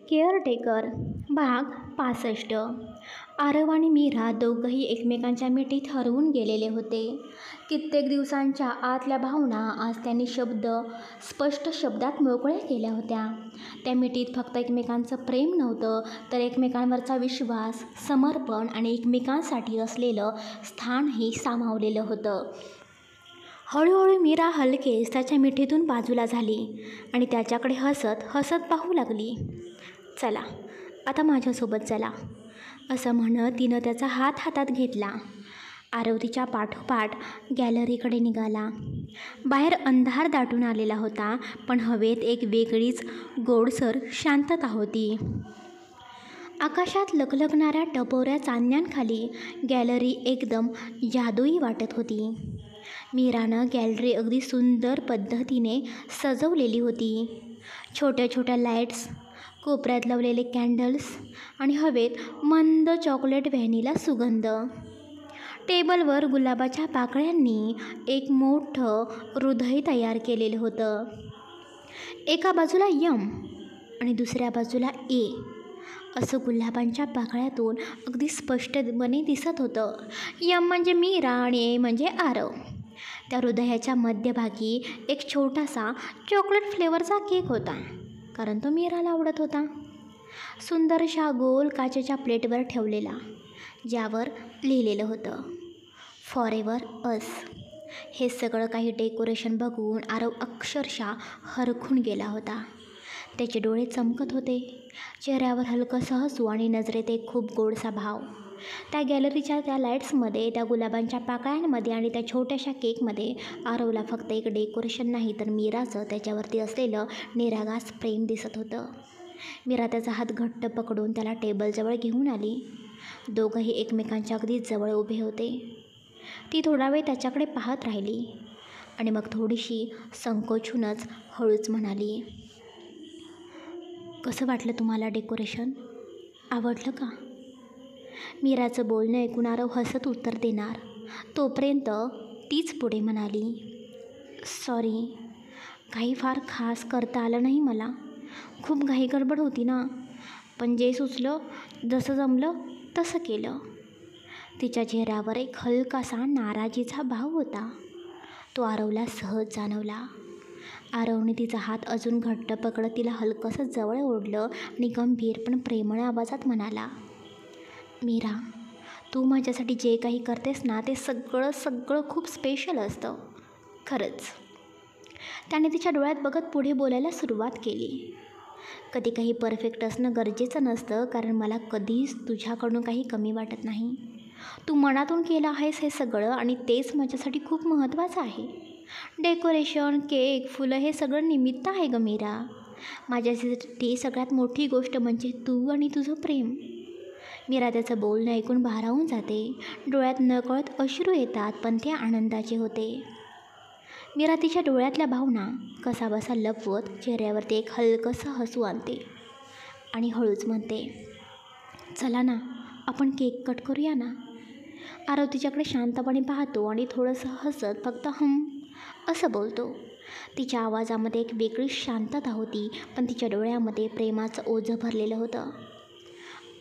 Caretaker भाग 65. आरव आणि मीरा दोघंही एकमेकांच्या मिठीत हरवून गेलेले होते. कित्येक दिवसांच्या आतल्या भावना आज त्यांनी स्पष्ट शब्दात मोकळ्या केल्या होत्या. त्या मिठीत फक्त एकमेकांचं प्रेम नव्हतं, तर एकमेकांवरचा विश्वास, समर्पण आणि एकमेकांसाठी असलेलं स्थानही सामावलेलं होतं. हळूहळू मीरा हलकेच त्याच्या मिठीतून बाजूला झाली आणि त्याच्याकडे हसत हसत पाहू लागली. चला, आता माझ्यासोबत चला, असं म्हणत तिनं त्याचा हात हातात घेतला. आरव तिच्या पाठोपाठ गॅलरीकडे निघाला. बाहेर अंधार दाटून आलेला होता, पण हवेत एक वेगळीच गोडसर शांतता होती. आकाशात लखलखणाऱ्या टपोऱ्या चांदण्यांखाली गॅलरी एकदम जादुई वाटत होती. मीरानं गॅलरी अगदी सुंदर पद्धतीने सजवलेली होती. छोट्या छोट्या लाईट्स, कोपऱ्यात लावलेले कॅन्डल्स आणि हवेत मंद चॉकलेट व्हॅनिला सुगंध. टेबलवर गुलाबाच्या पाकळ्यांनी एक मोठं हृदय तयार केलेलं होतं. एका बाजूला यम आणि दुसऱ्या बाजूला ए असं गुलाबांच्या पाकळ्यातून अगदी स्पष्टपणे दिसत होतं. यम म्हणजे मीरा आणि ए म्हणजे आरव. त्या हृदयाच्या मध्यभागी एक छोटासा चॉकलेट फ्लेवरचा केक होता, कारण तो मीराला आवडत होता. सुंदरशा गोल काचेच्या प्लेटवर ठेवलेला, ज्यावर लिहिलेलं होतं फॉरेवर अस. हे सगळं काही डेकोरेशन बघून आरव अक्षरशः हरखून गेला होता. त्याचे डोळे चमकत होते, चेहऱ्यावर हलकंसं हसू आणि नजरेत एक खूप गोडसा भाव. त्या गॅलरीच्या त्या लाईट्समध्ये, त्या गुलाबांच्या पाकळ्यांमध्ये आणि त्या छोट्याशा केकमध्ये आरवला फक्त एक डेकोरेशन नाही, तर मीराचं त्याच्यावरती असलेलं निरागस प्रेम दिसत होतं. मीरा त्याचा हात घट्ट पकडून त्याला टेबलजवळ घेऊन आली. दोघंही एकमेकांच्या अगदी जवळ उभे होते. ती थोडा वेळ त्याच्याकडे पाहत राहिली आणि मग थोडीशी संकोचूनच हळूच म्हणाली, कसं वाटलं तुम्हाला डेकोरेशन? आवडलं का? मीराचं बोलणं ऐकून आरव हसत उत्तर देणार, तोपर्यंत तीच पुढे म्हणाली, सॉरी, काही फार खास करता आलं नाही मला. खूप घाई गडबड होती ना, पण जे सुचलं, जसं जमलं तसं केलं. तिच्या चेहऱ्यावर एक हलकासा नाराजीचा भाव होता. तो आरवला सहज जाणवला. आरवने तिचा हात अजून घट्ट पकडत तिला हलकंसं जवळ ओढलं आणि गंभीर पण प्रेमळ आवाजात म्हणाला, मीरा, तू माझ्यासाठी जे काही करतेस ना, ते सगळं सगळं खूप स्पेशल असतं, खरंच. त्याने तिच्या डोळ्यात बघत पुढे बोलायला सुरुवात केली, कधी काही परफेक्ट असणं गरजेचं नसतं, कारण मला कधीच तुझ्याकडून काही कमी वाटत नाही. तू मनातून केलं आहेस हे सगळं, आणि तेच माझ्यासाठी खूप महत्त्वाचं आहे. डेकोरेशन, केक, फुलं हे सगळं निमित्त आहे गं मीरा. माझ्यासाठी सगळ्यात मोठी गोष्ट म्हणजे तू आणि तुझं प्रेम. मीरा त्याचं बोलणं ऐकून भारावून जाते. डोळ्यात नकळत अश्रू येतात, पण ते आनंदाचे होते. मीरा तिच्या डोळ्यातल्या भावना कसाबसा लपवत चेहऱ्यावरती एक हलकंसं हसू आणते आणि हळूच म्हणते, चला ना, आपण केक कट करूया ना. आरव तिच्याकडे शांतपणे पाहतो आणि थोडंसं हसत फक्त असं बोलतो. तिच्या आवाजामध्ये एक वेगळी शांतता होती, पण तिच्या डोळ्यामध्ये प्रेमाचं ओझं भरलेलं होतं.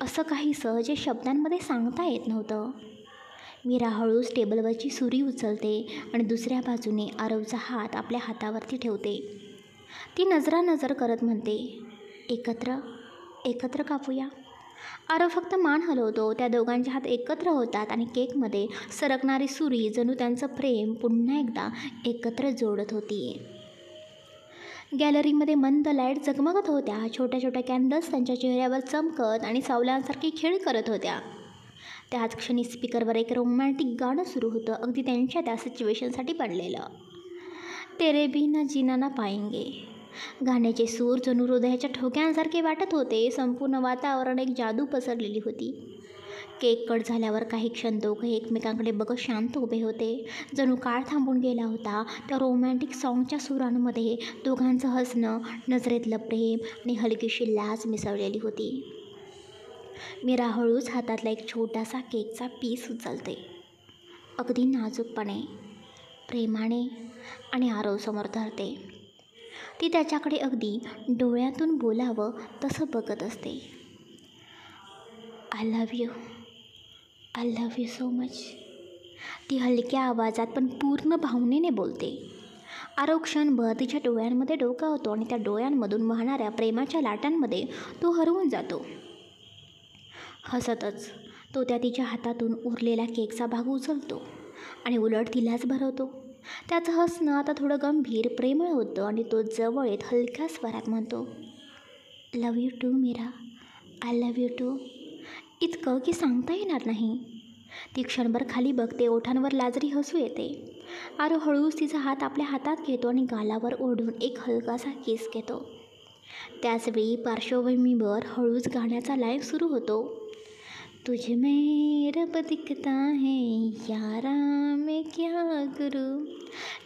असं काहीसं जे शब्दांमध्ये सांगता येत नव्हतं. मीरा हळूच टेबलवरची सुरी उचलते आणि दुसऱ्या बाजूने आरवचा हात आपल्या हातावरती ठेवते. ती नजरानजर करत म्हणते, एकत्र कापूया. आरव फक्त मान हलवतो. त्या दोघांचे हात एकत्र होतात आणि केकमध्ये सरकणारी सुरी जणू त्यांचं प्रेम पुन्हा एकदा एकत्र जोडत होती. गॅलरीमध्ये मंद लाईट जगमगत होत्या. छोट्या छोट्या कॅन्डल्स त्यांच्या चेहऱ्यावर चमकत आणि सावल्यांसारखी खेळ करत होत्या. त्याच क्षणी स्पीकरवर एक रोमॅन्टिक गाणं सुरू होतं, अगदी त्यांच्या त्या सिच्युएशनसाठी बनलेलं. तेरे बिना जीना ना पाएंगे. गाण्याचे सूर जणू हृदयाच्या ठोक्यांसारखे वाटत होते. संपूर्ण वातावरण एक जादू पसरलेली होती. केक कट झाल्यावर काही क्षण दोघे एकमेकांकडे बघत शांत उभे होते, जणू काळ थांबून गेला होता. त्या रोमॅन्टिक सॉन्गच्या सुरांमध्ये दोघांचं हसणं, नजरेतलं प्रेम आणि हलकीशी लाज मिसळलेली होती. मीरा हळूच हातातला एक छोटासा केकचा पीस उचलते, अगदी नाजूकपणे, प्रेमाने आणि आरवसमोर धरते. ती त्याच्याकडे अगदी डोळ्यातून बोलावं तसं बघत असते. I love you so much. ती हलक्या आवाजात पण पूर्ण भावनेने बोलते. आरव क्षणभर तिच्या डोळ्यांमध्ये डोकावतो आणि त्या डोळ्यांमधून वाहणाऱ्या प्रेमाच्या लाटांमध्ये तो हरवून जातो. हसतच तो तिच्या हातातून उरलेला केकचा भाग उचलतो आणि उलट तिलाच भरवतो. त्याचं हसणं आता थोडं गंभीर प्रेमळ होतं आणि तो जवळ येत हलक्या स्वरात म्हणतो, love you too Meera, I love you too. इतकं की सांगता येणार नाही. ती क्षणभर खाली बघते. ओठांवर लाजरी हसू येते. आरव हळूच तिचा हात आपल्या हातात घेतो आणि गालावर ओढून एक हलकासा किस घेतो. त्याचवेळी पार्श्वभूमीवर हळूच गाण्याचा लाईन सुरू होतो. तुझ में रब दिखता है यारा मैं क्या करूं.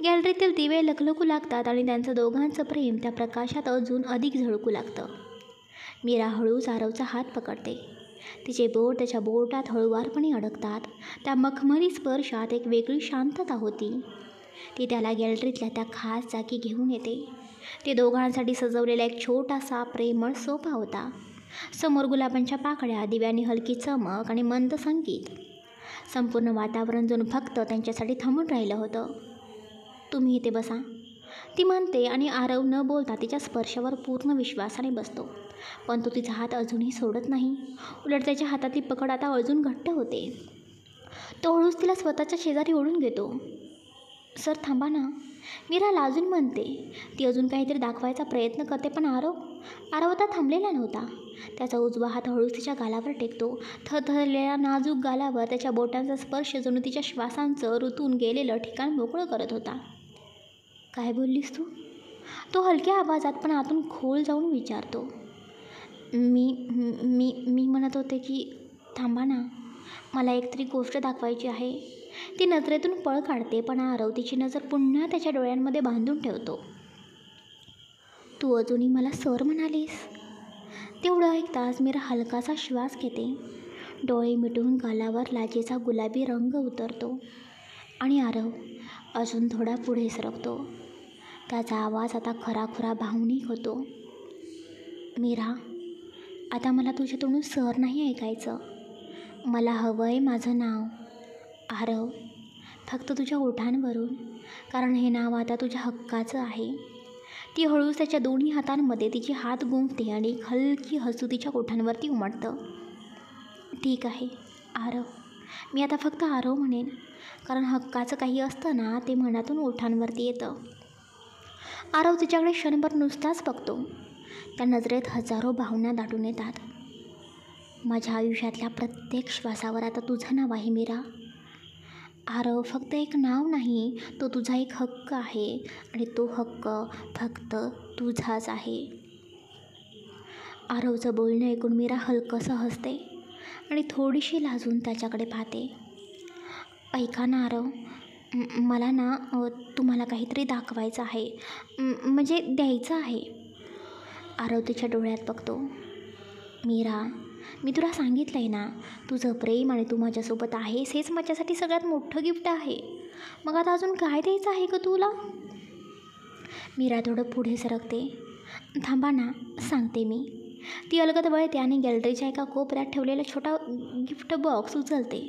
गॅलरीतील दिवे लखलखू लागतात आणि त्यांचं दोघांचं प्रेम त्या प्रकाशात अजून अधिक झळकू लागतं. मीरा हळूच आरवचा हात पकडते. तिचे बोट त्याच्या बोटात हळूवारपणे अडकतात. त्या मखमली स्पर्शात एक वेगळी शांतता होती. ती त्याला गॅलरीतल्या त्या खास जागी घेऊन येते. ते दोघांसाठी सजवलेला एक छोटासा प्रेमळ सोफा होता. समोर गुलाबांच्या पाकळ्या, दिव्यांनी हलकी चमक आणि मंद संगीत. संपूर्ण वातावरण जणू फक्त त्यांच्यासाठी थांबून राहिलं होतं. तुम्ही इथे बसा, ती म्हणते आणि आरव न बोलता तिच्या स्पर्शावर पूर्ण विश्वासाने बसतो. पण तो तिचा हात अजूनही सोडत नाही. उलट त्याच्या हातातली पकड आता अजून घट्ट होते. तो हळूच तिला स्वतःच्या शेजारी ओढून घेतो. सर थांबा ना, मीरा लाजून म्हणते. ती अजून काहीतरी दाखवायचा प्रयत्न करते पण आरव आता थांबलेला नव्हता. त्याचा उजवा हात हळूच तिच्या गालावर टेकतो. थरथरलेल्या नाजूक गालावर त्याच्या बोटांचा स्पर्श जणू तिच्या श्वासांचं ऋतून गेलेलं ठिकाण मोकळं करत होता. काय बोललीस तू? तो हलक्या आवाजात पण आतून खोल जाऊन विचारतो. मी म्हणत होते की थांबा ना, मला एकतरी गोष्ट दाखवायची आहे. ती नजरेतून पळ काढते पण आरव तिची नजर पुन्हा त्याच्या डोळ्यांमध्ये बांधून ठेवतो. तू अजूनही मला सर म्हणालीस? तेवढं ऐकताच मीरा हलकासा श्वास घेते. डोळे मिटून गालावर लाजेचा गुलाबी रंग उतरतो आणि आरव अजून थोडा पुढे सरकतो. त्याचा आवाज आता खराखुरा भावनिक होतो. मीरा, आता मला तुझ्या तोंडून सर नाही ऐकायचं. मला हवं आहे माझं नाव आरव, फक्त तुझ्या ओठांवरून, कारण हे नाव आता तुझ्या हक्काचं आहे. ती हळूच त्याच्या दोन्ही हातांमध्ये तिचे हात गुंफते आणि एक हलकी हसू तिच्या ओठांवरती उमटतं. ठीक आहे आरव, मी आता फक्त आरव म्हणेन, कारण हक्काचं काही असतं ना ते मनातून ओठांवरती येतं. आरव तिच्याकडे क्षणभर नुसताच बघतो. त्या नजरेत हजारो भावना दाटून येतात. माझ्या आयुष्यातल्या प्रत्येक श्वासावर आता तुझं नाव आहे मीरा. आरव फक्त एक नाव नाही, तो तुझा एक हक्क आहे आणि तो हक्क फक्त तुझाच आहे. आरवचं बोलणं ऐकून मीरा हलकंसं हसते आणि थोडीशी लाजून त्याच्याकडे पाहते. ऐका ना आरव, मला ना तुम्हाला काहीतरी दाखवायचं आहे, म्हणजे द्यायचं आहे. आरव तिच्या डोळ्यात बघतो. मीरा, मी तुला सांगितलं आहे ना, तुझं प्रेम आणि तू माझ्यासोबत आहेस हेच माझ्यासाठी सगळ्यात मोठं गिफ्ट आहे. मग आता अजून काय द्यायचं आहे का तुला? मीरा थोडं पुढे सरकते. थांबा ना, सांगते मी. ती अलगद वळते आणि गॅलरीच्या एका कोपऱ्यात ठेवलेला छोटा गिफ्ट बॉक्स उचलते.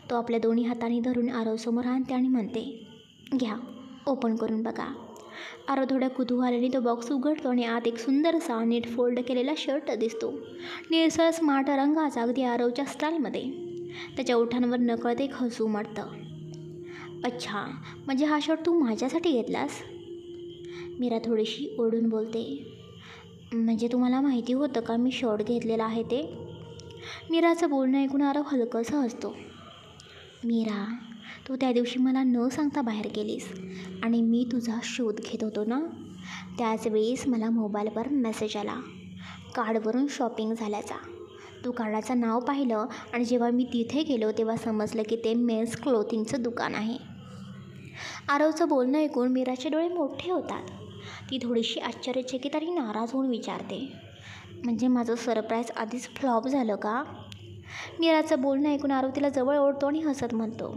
तो आपल्या दोन्ही हातांनी धरून आरवसमोर आणते आणि म्हणते, घ्या, ओपन करून बघा. आरव थोड्या कुतूहलाने तो बॉक्स उघडतो आणि आत एक सुंदरसा नीट फोल्ड केलेला शर्ट दिसतो. निळसळ स्मार्ट रंगाचा, अगदी आरवच्या स्टाईलमध्ये. त्याच्या ओठांवर नकळत एक हसू उमटतं. अच्छा, म्हणजे हा शर्ट तू माझ्यासाठी घेतलास? मीरा थोडीशी ओढून बोलते. म्हणजे तुम्हाला माहिती होतं का मी शर्ट घेतलेला आहे ते? मीराचं बोलणं ऐकून आरव हलकंसं हसतो. मीरा, तू त्या दिवशी मला न सांगता बाहेर गेलीस आणि मी तुझा शोध घेत होतो ना, त्याच वेळेस मला मोबाईलवर मेसेज आला कार्डवरून शॉपिंग झाल्याचा. तू कार्डाचं नाव पाहिलं आणि जेव्हा मी तिथे गेलो तेव्हा समजलं की ते मेन्स क्लोथिंगचं दुकान आहे. आरवचं बोलणं ऐकून मीराचे डोळे मोठे होतात. ती थोडीशी आश्चर्यचकित आणि नाराज होऊन विचारते, म्हणजे माझं सरप्राईज आधीच फ्लॉप झालं का? मीराचं बोलणं ऐकून आरव तिला जवळ ओढतो आणि हसत म्हणतो,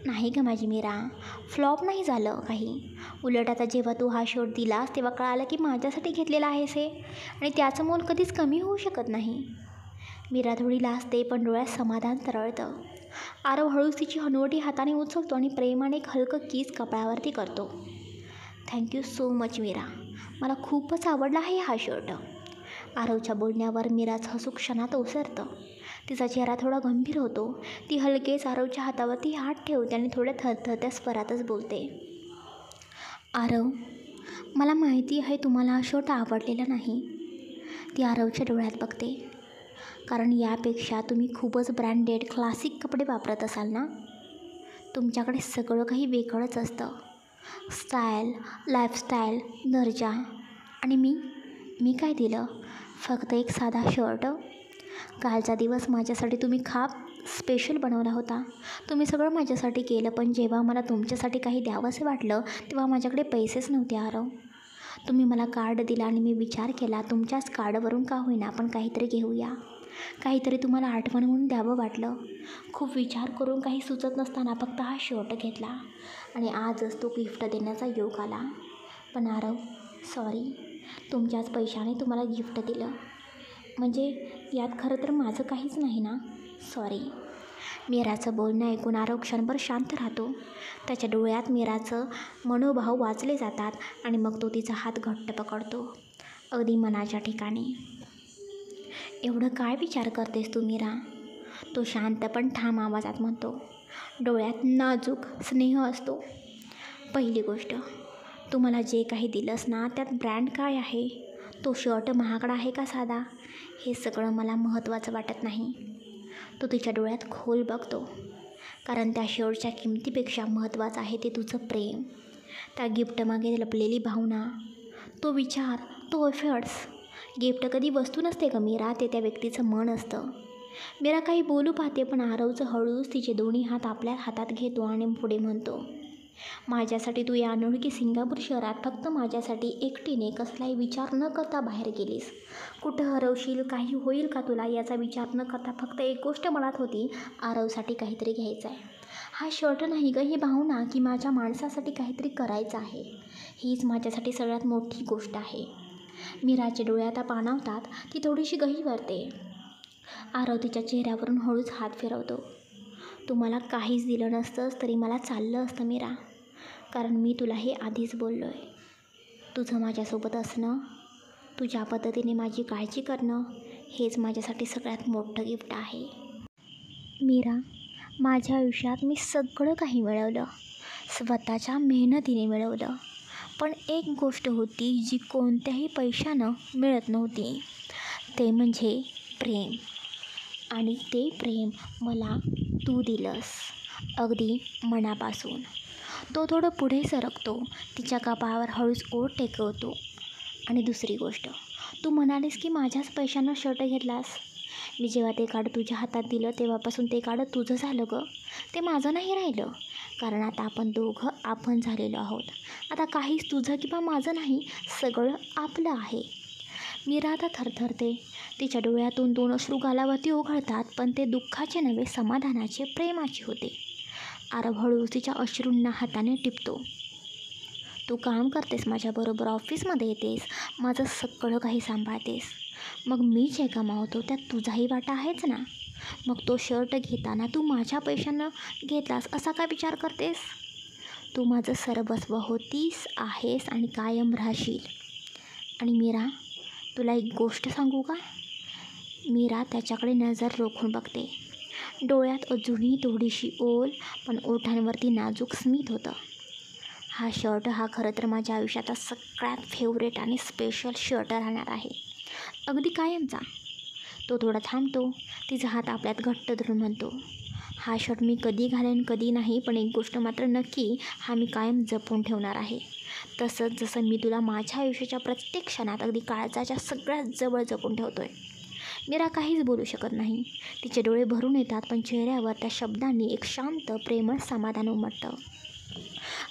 नाही गं माझी मीरा, फ्लॉप नाही झालं काही. उलट आता जेव्हा तू हा शर्ट दिलास तेव्हा कळालं की माझ्यासाठी घेतलेला आहेस हे, आणि त्याचं मोल कधीच कमी होऊ शकत नाही. मीरा थोडी लाजते पण डोळ्यात समाधान तरळतं. आरव हळूच तिची हनुवटी हाताने उचलतो आणि प्रेमाने एक हलकं किस कपाळावरती करतो. थँक्यू सो मच मीरा, मला खूपच आवडला आहे हा शर्ट. आरवच्या बोलण्यावर मीराचं हसू क्षणात ओसरतं. तिचा चेहरा थोडा गंभीर होतो. ती हलकेच आरवच्या हातावरती हात ठेवते आणि थोड्या थरथरत्या स्वरातच बोलते. आरव, मला माहिती आहे तुम्हाला हा शर्ट आवडलेला नाही. ती आरवच्या डोळ्यात बघते. कारण यापेक्षा तुम्ही खूपच ब्रँडेड क्लासिक कपडे वापरत असाल ना. तुमच्याकडे सगळं काही वेगळंच असतं. स्टाईल, लाईफस्टाईल, दर्जा. आणि मी काय दिलं? फक्त एक साधा शर्ट. कालचा दिवस माझ्यासाठी तुम्ही खाप स्पेशल बनवला होता. तुम्ही सगळं माझ्यासाठी केलं, पण जेव्हा मला तुमच्यासाठी काही द्यावंसं वाटलं तेव्हा माझ्याकडे पैसेच नव्हते आरव. तुम्ही मला कार्ड दिला आणि मी विचार केला तुमच्याच कार्डवरून का होईना आपण काहीतरी घेऊया. काहीतरी तुम्हाला आठवण म्हणून द्यावं वाटलं. खूप विचार करून काही सुचत नसताना फक्त हा शर्ट घेतला आणि आजच तो गिफ्ट देण्याचा योग आला. पण आरव, सॉरी, तुमच्याच पैशाने तुम्हाला गिफ्ट दिलं. म्हणजे यात खरं तर माझं काहीच नाही ना. सॉरी. मीराचं बोलणं ऐकून आरव क्षणभर शांत राहतो. त्याच्या डोळ्यात मीराचं मनोभाव वाचले जातात आणि मग तो तिचा हात घट्ट पकडतो, अगदी मनाच्या ठिकाणी. एवढं काय विचार करतेस तू मीरा? तो शांत पण ठाम आवाजात म्हणतो. डोळ्यात नाजूक स्नेह असतो. पहिली गोष्ट, तू मला जे काही दिलंस ना त्यात ब्रँड काय आहे? तो शर्ट महागडा आहे का साधा? हे सगळं मला महत्त्वाचं वाटत नाही. तो तिच्या डोळ्यात खोल बघतो. कारण त्या शर्टच्या किमतीपेक्षा महत्त्वाचं आहे ते तुझं प्रेम, त्या गिफ्टमागे लपलेली भावना, तो विचार, तो एफर्ट्स. गिफ्ट कधी वस्तू नसते गं मीरा, ते त्या व्यक्तीचं मन असतं. मीरा काही बोलू पाहते पण आरवचं हळूच तिचे दोन्ही हात आपल्या हातात घेतो आणि पुढे म्हणतो. माझ्यासाठी तू या अनोळखी सिंगापूर शहरात फक्त माझ्यासाठी एकटीने कसलाही विचार न करता बाहेर गेलीस. कुठं हरवशील, काही होईल का तुला याचा विचार न करता फक्त एक गोष्ट मनात होती, आरवसाठी काहीतरी घ्यायचं आहे. हा शर्ट नाही गं, ही भावना की माझ्या माणसासाठी काहीतरी करायचं आहे. हीच माझ्यासाठी सगळ्यात मोठी गोष्ट आहे. मीराचे डोळे आता पाणावतात. ती थोडीशी गहिवरते. आरव तिच्या चेहऱ्यावरून हळूच हात फिरवतो. तू मला काहीच दिलं नसतंस तरी मला चाललं असतं मीरा. कारण मी तुला हे आधीच बोललो आहे. तुझं माझ्यासोबत असणं, तू ज्या पद्धतीने माझी काळजी करणं, हेच माझ्यासाठी सगळ्यात मोठं गिफ्ट आहे. मीरा, माझ्या आयुष्यात मी सगळं काही मिळवलं, स्वतःच्या मेहनतीने मिळवलं. पण एक गोष्ट होती जी कोणत्याही पैशानं मिळत नव्हती. ते म्हणजे प्रेम. आणि ते प्रेम मला तू दिलंस, अगदी मनापासून. तो थोडं पुढे सरकतो. तिच्या कपाळावर हळूच ओठ टेकवतो. आणि दुसरी गोष्ट, तू म्हणालीस की माझ्याच पैशानं शर्ट घेतलास. मी जेव्हा ते कार्ड तुझ्या हातात दिलं तेव्हापासून ते कार्ड तुझं झालं गं, ते माझं नाही राहिलं. कारण आता आपण दोघं आपण झालेलो आहोत. आता काहीच तुझं किंवा माझं नाही, सगळं आपलं आहे. मीरा आता थरथरते. तिच्या डोळ्यातून 2 अश्रू गालावरती ओघळतात, पण ते दुःखाचे नव्हे, समाधानाचे, प्रेमाचे होते. आरव हळूच तिच्या अश्रूंना हाताने टिपतो. तू काम करतेस माझ्याबरोबर, ऑफिसमध्ये येतेस, माझं सगळं काही सांभाळतेस. मग मी जे कमावतो त्यात तुझाही वाटा आहेच ना. मग तो शर्ट घेताना तू माझ्या पैशानं घेतलास असा काय विचार करतेस? तू माझं सर्वस्व होतीस, आहेस आणि कायम राहशील. आणि मीरा, तुला एक गोष्ट सांगू का? मीरा त्याच्याकडे नजर रोखून बघते. डोळ्यात अजूनही थोडीशी ओल, पण ओठांवरती नाजूक स्मित होतं. हा शर्ट हा खरं तर माझ्या आयुष्याचा सगळ्यात फेवरेट आणि स्पेशल शर्ट राहणार आहे, अगदी कायमचा. तो थोडा थांबतो. तिचा हात आपल्यात घट्ट धरून म्हणतो. हा शर्ट मी कधी घालेन कधी नाही, पण एक गोष्ट मात्र नक्की, हा मी कायम जपून ठेवणार आहे. तसंच जसं मी तुला माझ्या आयुष्याच्या प्रत्येक क्षणात अगदी काळजाच्या सगळ्यात जवळ जपून ठेवतोय. मीरा काहीच बोलू शकत नाही. तिचे डोळे भरून येतात, पण चेहऱ्यावर त्या शब्दांनी एक शांत प्रेमळ समाधान उमटतं.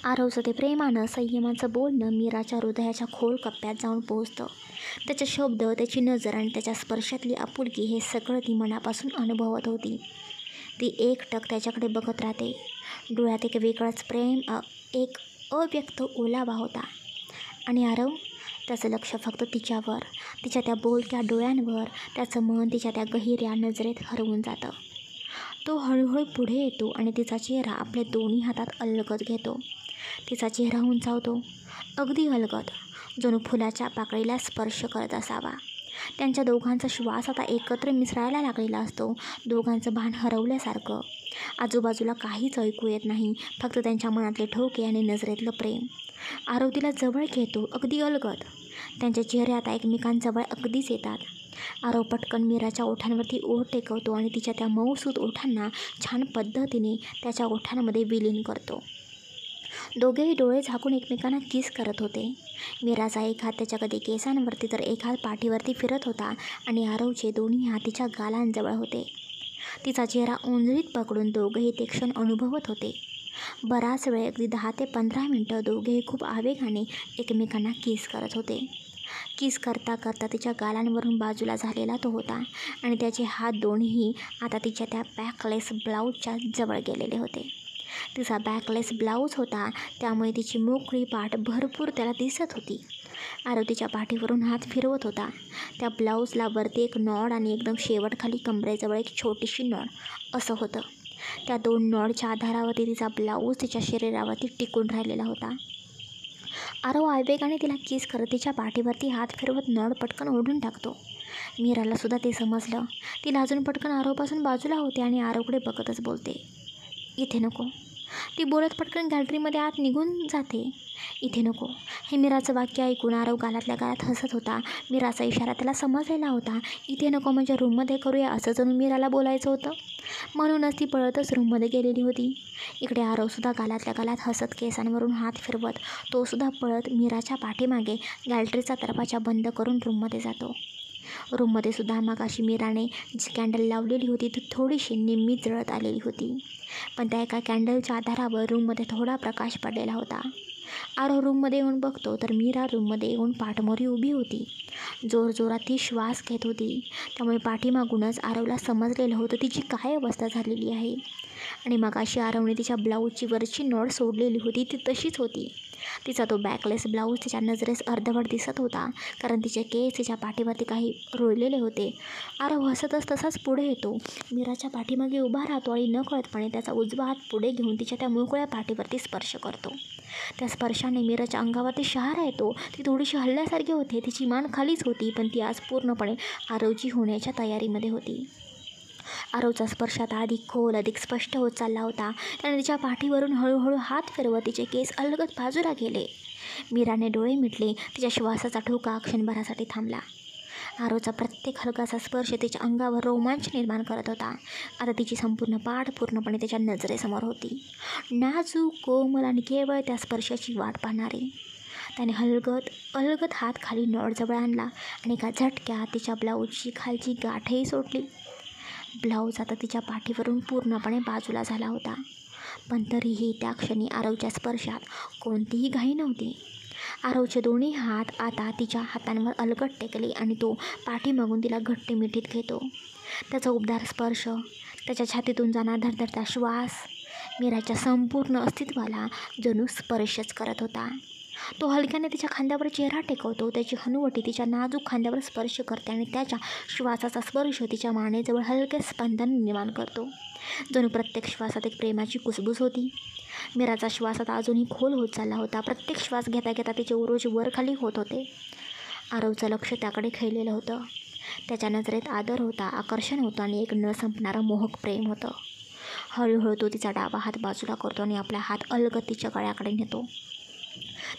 आरवचं ते प्रेमानं संयमाचं बोलणं मीराच्या हृदयाच्या खोल कप्प्यात जाऊन पोहोचतं. त्याचे शब्द, त्याची नजर आणि त्याच्या स्पर्शातली आपुलकी हे सगळं ती मनापासून अनुभवत होती. ती एकटक त्याच्याकडे बघत राहते. डोळ्यात एक वेगळंच प्रेम, एक अव्यक्त ओलावा होता. आणि आरव, त्याचं लक्ष फक्त तिच्यावर, तिच्या त्या बोलक्या डोळ्यांवर. त्याचं मन तिच्या त्या गहिऱ्या नजरेत हरवून जातं. तो हळूहळू पुढे येतो आणि तिचा चेहरा आपल्या दोन्ही हातात अलगद घेतो. तिचा चेहरा उंचावतो, अगदी अलगद, जणू फुलाच्या पाकळीला स्पर्श करत असावा. त्यांच्या दोघांचा श्वास आता एकत्र मिसळायला लागलेला असतो, दोघांचं भान हरवल्यासारखं. आजूबाजूला काहीच ऐकू येत नाही, फक्त त्यांच्या मनातले ठोके आणि नजरेतलं प्रेम. आरव तिला जवळ घेतो, अगदी अलगद. त्यांचे चेहरे आता एकमेकांजवळ अगदीच येतात. आरव पटकन मीराच्या ओठांवरती ओठ टेकवतो आणि तिच्या त्या मऊसूत ओठांना छान पद्धतीने त्याच्या ओठांमध्ये विलीन करतो. दोघेही डोळे झाकून एकमेकांना किस करत होते. मीराचा एक हात त्याच्या कधी केसांवरती तर एक हात पाठीवरती फिरत होता आणि आरवचे दोन्ही हात तिच्या गालांजवळ होते. तिचा चेहरा ओंजळीत पकडून दोघेही ते क्षण अनुभवत होते. बराच वेळ, अगदी 10 ते 15 मिनटं दोघेही खूप आवेगाने एकमेकांना किस करत होते. किस करता करता तिच्या गालांवरून बाजूला झालेला तो होता आणि त्याचे हात दोन्ही आता तिच्या त्या बॅकलेस ब्लाऊजच्या जवळ गेलेले होते. तिचा बॅकलेस ब्लाऊज होता, त्यामुळे तिची मोकळी पाठ भरपूर त्याला दिसत होती. आरव तिच्या पाठीवरून हात फिरवत होता. त्या ब्लाऊजला वरती एक नॉड आणि एकदम शेवटखाली कमरेजवळ एक छोटीशी नॉड असं होतं. त्या 2 नॉडच्या आधारावरती तिचा ब्लाऊज तिच्या शरीरावरती टिकून राहिलेला होता. आरव आवेगाने तिला किस करत तिच्या पाठीवरती हात फिरवत नॉड पटकन ओढून टाकतो. मीराला सुद्धा ते समजलं. तिला अजून पटकन आरवपासून बाजूला होते आणि आरवकडे बघतच बोलते, इथे नको. ती बोलत पटकन गॅलरीमध्ये आत निघून जाते. इथे नको. हे मीराचं वाक्य ऐकून आरव गालातल्या गालात हसत होता. मीराचा इशारा त्याला समजलेला होता. इथे नको म्हणजे रूममध्ये करूया असं जणू मीराला बोलायचं होतं. म्हणूनच ती पळतच रूममध्ये गेलेली होती. इकडे आरवसुद्धा गालातल्या गालात हसत केसांवरून हात फिरवत तोसुद्धा पळत मीराच्या पाठीमागे गॅलरीचा दरवाजा बंद करून रूममध्ये जातो. रूममध्ये सुद्धा मगाशी मीराने जी कॅन्डल लावलेली होती ती थोडीशी निम्मी जळत आलेली होती, पण त्या एका कॅन्डलच्या आधारावर रूममध्ये थोडा प्रकाश पडलेला होता. आरव रूममध्ये येऊन बघतो तर मीरा रूममध्ये येऊन पाठमोरी उभी होती. जोरजोरात ती श्वास घेत होती, त्यामुळे पाठीमागूनच आरवला समजलेलं होतं तिची काय अवस्था झालेली आहे. आणि मगाशी आरवने तिच्या ब्लाऊजची वरची नॉड सोडलेली होती ती तशीच होती. तिचा तो बॅकलेस ब्लाऊज तिच्या नजरेस अर्धवट दिसत होता, कारण तिचे केस तिच्या पाठीवरती काही रुळलेले होते. आरव हसतच तसाच पुढे येतो, मीराच्या पाठीमागे उभा राहतो आणि नकळतपणे त्याचा उजवा हात पुढे घेऊन तिच्या त्या मोकळ्या पाठीवरती स्पर्श करतो. त्या स्पर्शाने मीराच्या अंगावरती शहारा येतो. ती थोडीशी हलल्यासारखी होते. तिची मान खालीच होती, पण ती आज पूर्णपणे आरवची होण्याच्या तयारीमध्ये होती. आरवचा स्पर्श आता अधिक खोल, अधिक स्पष्ट होत चालला होता. त्याने तिच्या पाठीवरून हळूहळू हात फिरवत तिचे केस अलगद बाजूला गेले. मीराने डोळे मिटले. तिच्या श्वासाचा ठोका क्षणभरासाठी थांबला. आरवचा प्रत्येक हलकाचा स्पर्श तिच्या अंगावर रोमांच निर्माण करत होता. आता तिची संपूर्ण पाठ पूर्णपणे त्याच्या नजरेसमोर होती, नाजूक, कोमल आणि केवळ त्या स्पर्शाची वाट पाहणारी. त्याने अलगद हात खाली नॉडजवळ आणला आणि एका झटक्यात तिच्या ब्लाऊजची खालची गाठही सोडली. ब्लाऊज आता तिच्या पाठीवरून पूर्णपणे बाजूला झाला होता, पण तरीही त्या क्षणी आरवच्या स्पर्शात कोणतीही घाई नव्हती. आरवचे दोन्ही हात आता तिच्या हातांवर अलगद टेकले आणि तो पाठीमागून तिला घट्ट मिठीत घेतो. त्याचा उबदार स्पर्श, त्याच्या छातीतून जाणारा धडधडता श्वास मीराच्या संपूर्ण अस्तित्वाला जणू स्पर्शच करत होता. तो हलक्याने तिच्या खांद्यावर चेहरा टेकवतो. त्याची हनुवटी तिच्या नाजूक खांद्यावर स्पर्श करते आणि त्याच्या श्वासाचा स्पर्श तिच्या मानेजवळ हलके स्पंदन निर्माण करतो. जणू प्रत्येक श्वासात एक प्रेमाची कुसबुस होती. मीराचा श्वास आता अजूनही खोल होत चालला होता. प्रत्येक श्वास घेता घेता तिचे उरोज वरखाली होत होते. आरवचं लक्ष त्याकडे खिळलेलं होतं. त्याच्या नजरेत आदर होता, आकर्षण होतं आणि एक न संपणारं मोहक प्रेम होतं. हळूहळू तो तिचा डावा हात बाजूला करतो आणि आपला हात अलगद तिच्या गळ्याकडे नेतो.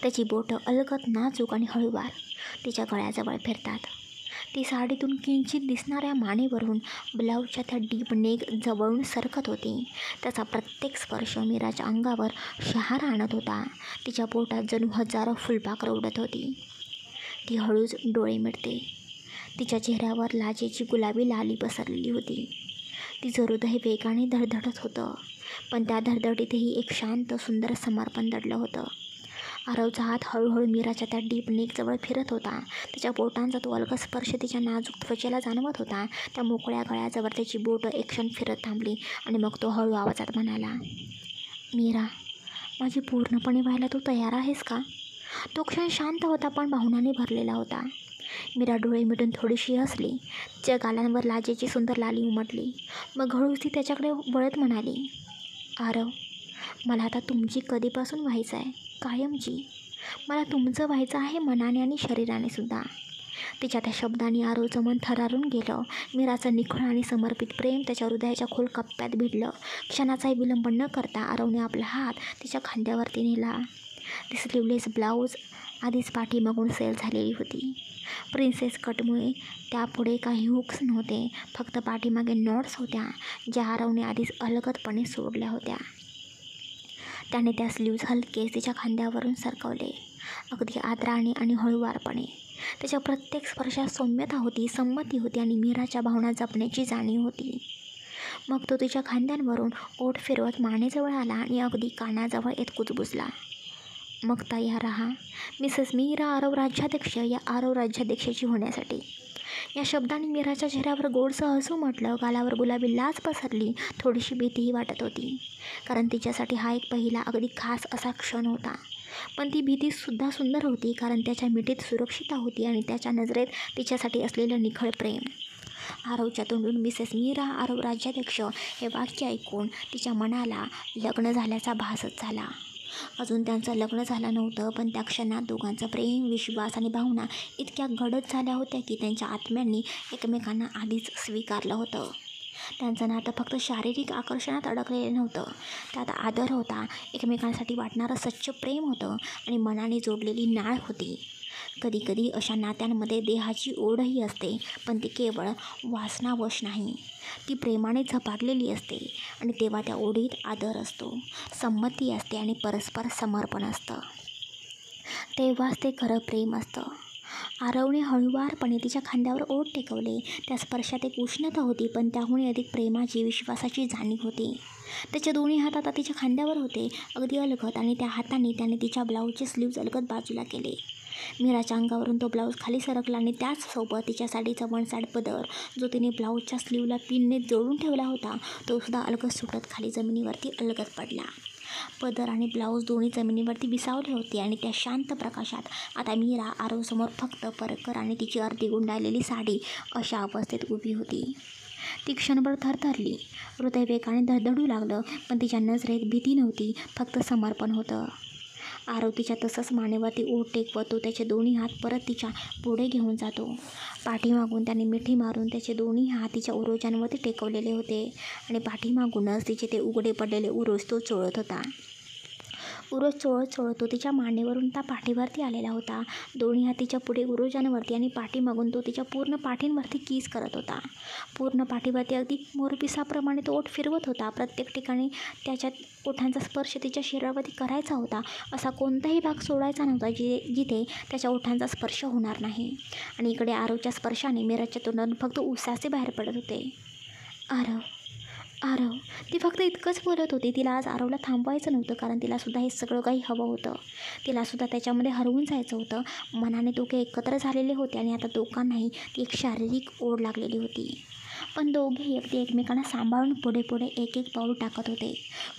त्याची बोटं अलगद, नाजूक आणि हळूवार तिच्या गळ्याजवळ फिरतात. ती साडीतून किंचित दिसणाऱ्या मानेवरून ब्लाऊजच्या त्या डीप नेक जवळून सरकत होती. त्याचा प्रत्येक स्पर्श मीराच्या अंगावर शहारा आणत होता. तिच्या पोटात जणू हजारो फुलपाखरं उडत होती. ती हळूच डोळे मिटते. तिच्या चेहऱ्यावर लाजेची गुलाबी लाली पसरलेली होती. तिचं हृदय वेगाने धडधडत होतं, पण त्या धडधडीतही एक शांत सुंदर समर्पण दडलं होतं. आरवचा हात हळूहळू मीराच्या त्या डीप नेकजवळ फिरत होता. त्याच्या बोटांचा तो अलगद स्पर्श तिच्या नाजूक त्वचेला जाणवत होता. त्या मोकळ्या गळ्याजवळ त्याची बोटं एक क्षण फिरत थांबली आणि मग तो हळू आवाजात म्हणाला, मीरा, माझी पूर्णपणे व्हायला तू तयार आहेस का? तो क्षण शांत होता पण भावनांनी भरलेला होता. मीरा डोळे मिटून थोडीशी हसली. तिच्या गालांवर लाजेची सुंदर लाली उमटली. मग हळूच ती त्याच्याकडे वळत म्हणाली, आरव, मला आता तुमची कधीपासून व्हायचं आहे, कायमची. मला तुमचं व्हायचं आहे मनाने आणि शरीराने सुद्धा. तिच्या त्या शब्दांनी आरवचं मन थरारून गेलं. मीराचं निखळ आणि समर्पित प्रेम त्याच्या हृदयाच्या खोल कप्प्यात भिडलं. क्षणाचाही विलंब न करता आरवने आपला हात तिच्या खांद्यावरती नेला. ती स्लीवलेस ब्लाऊज आधीच पाठीमागून सेल झालेली होती. प्रिन्सेस कटमुळे त्यापुढे काही हुक्स नव्हते, फक्त पाठीमागे नॉट्स होत्या, ज्या आरवने आधीच अलगदपणे सोडल्या होत्या. त्याने त्या स्लीव्ज हलकेच तिच्या खांद्यावरून सरकवले, अगदी आदराने आणि हळूवारपणे. त्याच्या प्रत्येक स्पर्शात सौम्यता होती, संमती होती आणि मीराच्या भावना जपण्याची जाणीव होती. मग तो तिच्या खांद्यांवरून ओठ फिरवत मानेजवळ आला आणि अगदी कानाजवळ येत कुजबुजला, मग तयार राहा मिसेस मीरा आरव राज्याध्यक्ष या आरव राज्याध्यक्षाची होण्यासाठी. या शब्दांनी मीराच्या चेहऱ्यावर गोडसं हसू उमटलं. गालावर गुलाबी लाज पसरली. थोडीशी भीतीही वाटत होती, कारण तिच्यासाठी हा एक पहिला अगदी खास असा क्षण होता. पण ती भीतीसुद्धा सुंदर होती, कारण त्याच्या मिठीत सुरक्षितता होती आणि त्याच्या नजरेत तिच्यासाठी असलेलं निखळ प्रेम. आरवच्या तोंडून मिसेस मीरा आरव राज्याध्यक्ष हे वाक्य ऐकून तिच्या मनाला लग्न झाल्याचा भासच झाला. अजून त्यांचं लग्न झालं नव्हतं, पण त्या क्षणात दोघांचं प्रेम, विश्वास आणि भावना इतक्या गडद झाल्या होत्या की त्यांच्या आत्म्यांनी एकमेकांना आधीच स्वीकारलं होतं. त्यांचं नातं फक्त शारीरिक आकर्षणात अडकलेलं नव्हतं, त्यात आदर होता, एकमेकांसाठी वाटणारं सच्च प्रेम होतं आणि मनाने जोडलेली नाळ होती. कधीकधी अशा नात्यांमध्ये देहाची ओढही असते, पण ती केवळ वासनावश नाही, ती प्रेमाने झपाटलेली असते. आणि तेव्हा त्या ओढीत आदर असतो, संमती असते आणि परस्पर समर्पण असतं. तेव्हाच ते खरं प्रेम असतं. आरवने हळूवारपणे तिच्या खांद्यावर ओठ टेकवले. त्या स्पर्शात एक उष्णता होती, पण त्याहूनही अधिक प्रेमाची, विश्वासाची जाणीव होती. त्याचे दोन्ही हात आता तिच्या खांद्यावर होते, अगदी अलगद, आणि त्या हातांनी त्याने तिच्या ब्लाऊजचे स्लीव्ज अलगद बाजूला केले. मीराच्या अंगावरून तो ब्लाऊज खाली सरकला आणि त्याचसोबत तिच्या साडीचा वनसाड पदर, जो तिने ब्लाऊजच्या स्लीवला पिनने जोडून ठेवला होता, तो सुद्धा अलगद सुटत खाली जमिनीवरती अलगद पडला. पदर आणि ब्लाऊज दोन्ही जमिनीवरती विसावले होते आणि त्या शांत प्रकाशात आता मीरा आरवसमोर फक्त परकर आणि तिची अर्धी गुंडाळलेली साडी अशा अवस्थेत उभी होती. ती क्षणभर थरथरली. हृदय वेगाने धडधडू लागलं, पण तिच्या नजरेत भीती नव्हती, फक्त समर्पण होतं. आरव तिच्या तसंच मानेवरती ओठ टेकवत तो त्याचे दोन्ही हात परत तिच्या पुढे घेऊन जातो. पाठीमागून त्याने मिठी मारून त्याचे दोन्ही हात तिच्या उरोजांवरती टेकवलेले होते आणि पाठीमागूनच तिचे ते उघडे पडलेले उरोज तो चोळत होता. उरोज चोळत तो तिच्या मानेवरून त्या पाठीवरती आलेला होता. दोन्ही हात तिच्या पुढे उरोजांवरती आणि पाठीमागून तो तिच्या पूर्ण पाठींवरती किस करत होता. पूर्ण पाठीवरती अगदी मोरपिसाप्रमाणे तो ओठ फिरवत होता. प्रत्येक ठिकाणी त्याच्या ओठांचा स्पर्श तिच्या शरीरावरती करायचा होता. असा कोणताही भाग सोडायचा नव्हता जिथे त्याच्या ओठांचा स्पर्श होणार नाही. आणि इकडे आरवच्या स्पर्शाने मीराच्या तोंडातून फक्त उसासे बाहेर पडत होते. आरव, आरव. ती फक्त इतकंच बोलत होती. तिला आज आरवला थांबवायचं नव्हतं, कारण तिलासुद्धा हे सगळं काही हवं होतं. तिलासुद्धा त्याच्यामध्ये हरवून जायचं होतं. मनाने दोघे एकत्र झालेले होते आणि आता दोघांनाही ती एक शारीरिक ओढ लागलेली होती. पण दोघेही अगदी एकमेकांना सांभाळून पुढे पुढे एक एक पाऊल टाकत होते.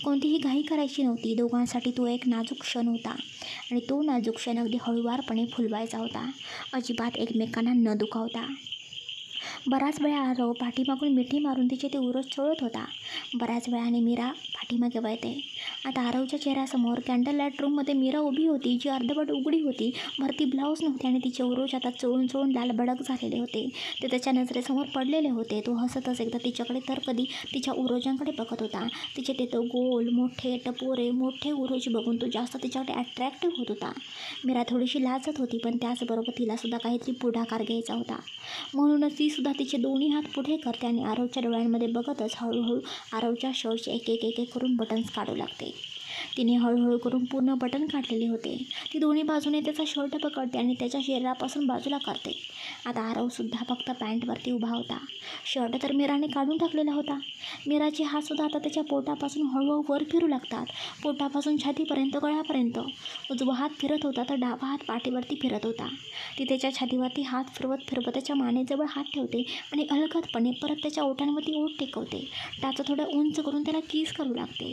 कोणतीही घाई करायची नव्हती. दोघांसाठी तो एक नाजूक क्षण होता आणि तो नाजूक क्षण अगदी हळूवारपणे फुलवायचा होता, अजिबात एकमेकांना न दुखावता. बराच वेळा आरव पाठीमागून मिठी मारून तिचे ते उरोज चोळत होता. बऱ्याच वेळाने मीरा पाठीमागे वळते. आता आरवच्या चेहऱ्यासमोर कॅन्डल लाईट रूममध्ये मीरा उभी होती, जी अर्धवट उघडी होती. वरती ब्लाऊज नव्हते आणि तिचे उरोज आता चोळून चोळून लाल भडक झालेले होते. ते त्याच्या नजरेसमोर पडलेले होते. तो हसतच एकदा तिच्याकडे तर कधी तिच्या उरोजांकडे बघत होता. तिचे ते तो गोल, मोठे, टपोरे, मोठे उरोज बघून तो जास्त तिच्याकडे अट्रॅक्टिव्ह होत होता. मीरा थोडीशी लाजत होती, पण त्याचबरोबर तिलासुद्धा काहीतरी पुढाकार घ्यायचा होता. म्हणूनच ती सुद्धा तिचे दोन्ही हात पुढे करते आणि आरवच्या डोळ्यांमध्ये बघतच हळूहळू आरवच्या शर्टचे एक एक एक एक करून बटन्स काढू लागते. तिने हळूहळू करून पूर्ण बटन काढलेले होते. ती दोन्ही बाजूने त्याचा शर्ट पकडते आणि त्याच्या शरीरापासून बाजूला करते. आता आरवसुद्धा फक्त पॅन्टवरती उभा होता. शर्ट तर मीराने काढून टाकलेला होता. मीराचे हातसुद्धा आता त्याच्या पोटापासून हळूहळू वर फिरू लागतात. पोटापासून छातीपर्यंत, गळ्यापर्यंत. उजवा हात फिरत होता तर डावा हात पाठीवरती फिरत होता. ती त्याच्या छातीवरती हात फिरवत त्याच्या मानेजवळ हात ठेवते आणि अलगदपणे परत त्याच्या ओठांवरती ओठ टेकवते. टाचा थोड्या उंच करून त्याला किस करू लागते.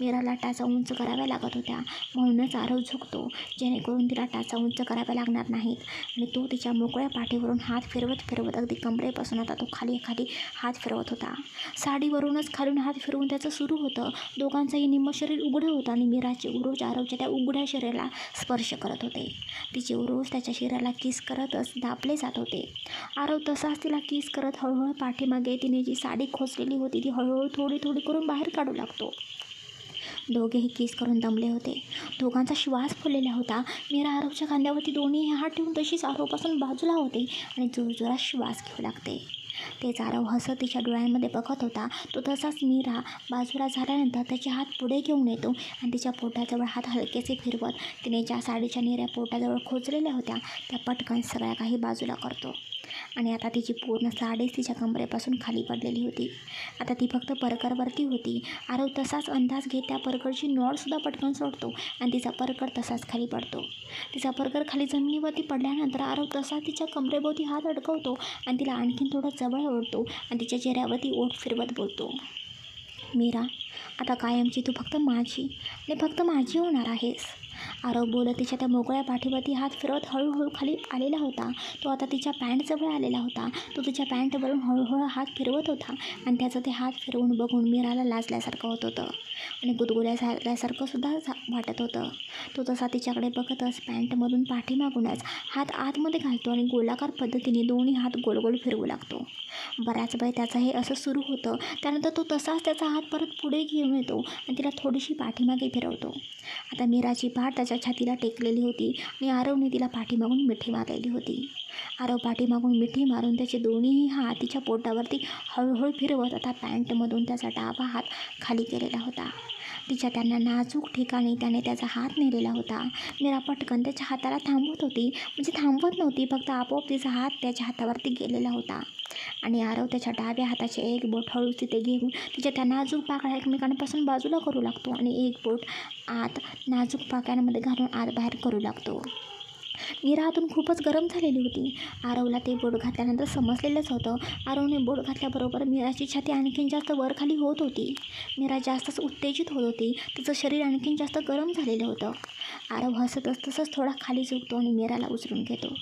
मीराला टाचा उंच कराव्या लागत होत्या, म्हणूनच आरव झुकतो जेणेकरून तिला टाचा उंच कराव्या लागणार नाहीत. आणि तो तिच्या मोकळ्या पाठीवरून हात फिरवत अगदी कमरेपासून आता तो खाली हात फिरवत होता. साडीवरूनच खालून हात फिरवून त्याचं सुरू होतं. दोघांचंही निम्म शरीर उघडं होतं आणि मीराचे उरोज आरवच्या त्या उघड्या शरीराला स्पर्श करत होते. तिचे उरोज त्याच्या शरीराला किस करतच दाबले जात होते. आरव तसाच तिला किस करत हळूहळू पाठीमागे तिने जी साडी खोचलेली होती ती हळूहळू थोडी करून बाहेर काढू लागतो. दोघेही किस करून दमले होते. दोघांचा श्वास फुललेला होता. मीरा आरवच्या खांद्यावरती दोन्ही हात ठेवून तशीच आरवपासून बाजूला होते आणि जोरजोरात श्वास घेऊ लागते. तेच आरव हसत तिच्या डोळ्यांमध्ये बघत होता. तो तसाच मीरा बाजूला झाल्यानंतर त्याचे हात पुढे घेऊन येतो आणि तिच्या पोटाजवळ हात हलकेसे फिरवत तिने ज्या साडीच्या निऱ्या पोटाजवळ खोचलेल्या होत्या त्या पटकन सगळ्या काही बाजूला करतो. आणि आता तिची पूर्ण साडीच तिच्या कमरेपासून खाली पडलेली होती. आता ती फक्त परकरवरती होती. आरव तसाच अंदाज घेत त्या परकरची नॉडसुद्धा पटकन सोडतो आणि तिचा परकर तसाच खाली पडतो. तिचा परकर खाली जमिनीवरती पडल्यानंतर आरव तसाच तिच्या कमरेभोवती हात अडकवतो आणि तिला आणखीन थोडं जवळ ओढतो आणि तिच्या चेहऱ्यावरती ओठ फिरवत बोलतो, मीरा, आता कायमची तू फक्त माझी आणि फक्त माझी होणार आहेस. आरव बोलत तिच्या त्या मोकळ्या पाठीवरती हात फिरवत हळूहळू खाली आलेला होता. तो आता तिच्या पॅन्टजवळ आलेला होता. तो तिच्या पॅन्टवरून हळूहळू हात फिरवत होता आणि त्याचं ते हात फिरवून बघून मीराला लाजल्यासारखं होत होतं आणि गुदगुल्या झाल्यासारखं सुद्धा वाटत होतं. तो तसा तिच्याकडे बघतच पॅन्टमधून पाठीमागूनच हात आतमध्ये घालतो आणि गोलाकार पद्धतीने दोन्ही हात गोलगोल फिरवू लागतो. बऱ्याच वेळ त्याचं हे असं सुरू होतं. त्यानंतर तो तसाच त्याचा हात परत पुढे घेऊन येतो आणि तिला थोडीशी पाठीमागे फिरवतो. आता मीराची पाठ त्याच्या छातीला टेकलेली होती आणि आरवने तिला पाठीमागून मिठी मारलेली होती. आरव पाठीमागून मिठी मारून त्याचे दोन्हीही हात तिच्या पोटावरती हळूहळू फिरवत आता पॅन्टमधून त्याचा डावा हात खाली केलेला होता. तिच्या त्यांना नाजूक ठिकाणी त्याने त्याचा हात नेलेला होता. मीरा पटकन त्याच्या हाताला थांबवत होती, म्हणजे थांबवत नव्हती, फक्त आपोआप तिचा हात त्याच्या हातावरती गेलेला होता. आणि आरव त्याच्या डाव्या हाताचे एक बोट हळूच तिथे घेऊन तिच्या त्या नाजूक पाकळ्या एकमेकांपासून बाजूला करू लागतो आणि एक बोट आत नाजूक पाकळ्यांमध्ये घालून आत बाहेर करू लागतो. मीरा हातून खूपच गरम झालेली होती. आरवला ते बोट घातल्यानंतर समजलेलंच होतं. आरवने बोट घातल्याबरोबर मीराची छाती आणखीन जास्त वरखाली होत होती. मीरा जास्तच उत्तेजित होत होती. तिचं शरीर आणखीन जास्त गरम झालेलं होतं. आरव हसतच तसंच थोडा खाली झुकतो आणि मीराला उचलून घेतो